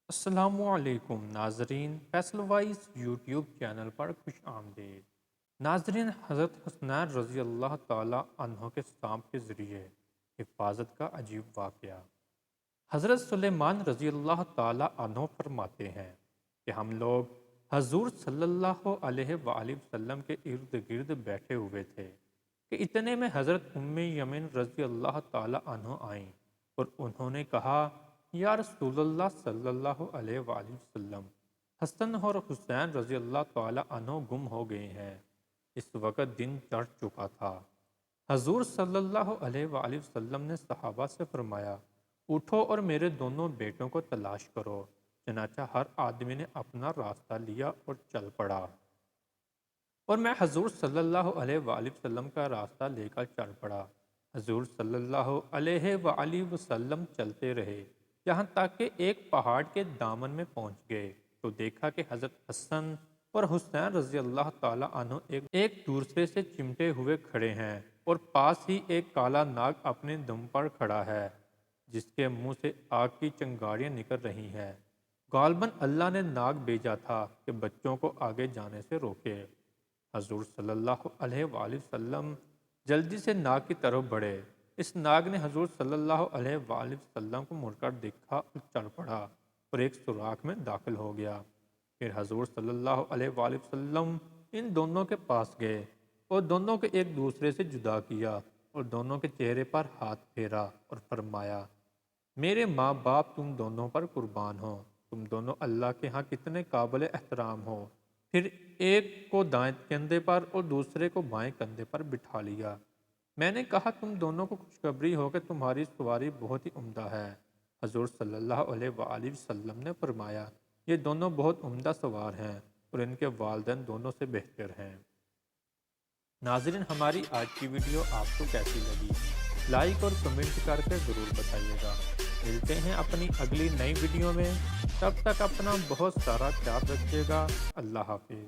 السلام علیکم ناظرین، فیصل وائز یوٹیوب چینل پر خوش آمدید۔ ناظرین، حضرت حسنین رضی اللہ تعالیٰ عنہ کے سانپ کے ذریعے حفاظت کا عجیب واقعہ۔ حضرت سلیمان رضی اللہ تعالیٰ عنہ فرماتے ہیں کہ ہم لوگ حضور صلی اللہ علیہ وآلہ وسلم کے ارد گرد بیٹھے ہوئے تھے کہ اتنے میں حضرت یمین رضی اللہ تعالیٰ عنہ آئیں اور انہوں نے کہا، یا رسول اللہ صلی اللہ علیہ وآلہ وسلم، حسن اور حسین رضی اللہ تعالیٰ عنہ گم ہو گئے ہیں۔ اس وقت دن چڑھ چکا تھا۔ حضور صلی اللہ علیہ وآلہ وسلم نے صحابہ سے فرمایا، اٹھو اور میرے دونوں بیٹوں کو تلاش کرو۔ چنانچہ ہر آدمی نے اپنا راستہ لیا اور چل پڑا، اور میں حضور صلی اللہ علیہ وآلہ وسلم کا راستہ لے کر چل پڑا۔ حضور صلی اللہ علیہ وآلہ وسلم چلتے رہے، یہاں تک کہ ایک پہاڑ کے دامن میں پہنچ گئے تو دیکھا کہ حضرت حسن اور حسین رضی اللہ تعالیٰ عنہ ایک دوسرے سے چمٹے ہوئے کھڑے ہیں، اور پاس ہی ایک کالا ناگ اپنے دم پر کھڑا ہے جس کے منہ سے آگ کی چنگاریاں نکل رہی ہیں۔ غالباً اللہ نے ناگ بھیجا تھا کہ بچوں کو آگے جانے سے روکے۔ حضور صلی اللہ علیہ وآلہ وسلم جلدی سے ناگ کی طرف بڑھے۔ اس ناگ نے حضور صلی اللہ علیہ وآلہ وسلم کو مڑ کر دیکھا اور چل پڑا اور ایک سوراخ میں داخل ہو گیا۔ پھر حضور صلی اللہ علیہ وآلہ وسلم ان دونوں کے پاس گئے اور دونوں کو ایک دوسرے سے جدا کیا اور دونوں کے چہرے پر ہاتھ پھیرا اور فرمایا، میرے ماں باپ تم دونوں پر قربان ہو، تم دونوں اللہ کے ہاں کتنے قابل احترام ہو۔ پھر ایک کو دائیں کندھے پر اور دوسرے کو بائیں کندھے پر بٹھا لیا۔ میں نے کہا، تم دونوں کو خوشخبری ہو کہ تمہاری سواری بہت ہی عمدہ ہے۔ حضور صلی اللہ علیہ وآلہ وسلم نے فرمایا، یہ دونوں بہت عمدہ سوار ہیں اور ان کے والدین دونوں سے بہتر ہیں۔ ناظرین، ہماری آج کی ویڈیو آپ کو کیسی لگی؟ لائک اور کمنٹ کر کے ضرور بتائیے گا۔ ملتے ہیں اپنی اگلی نئی ویڈیو میں، تب تک اپنا بہت سارا خیال رکھیے گا۔ اللہ حافظ۔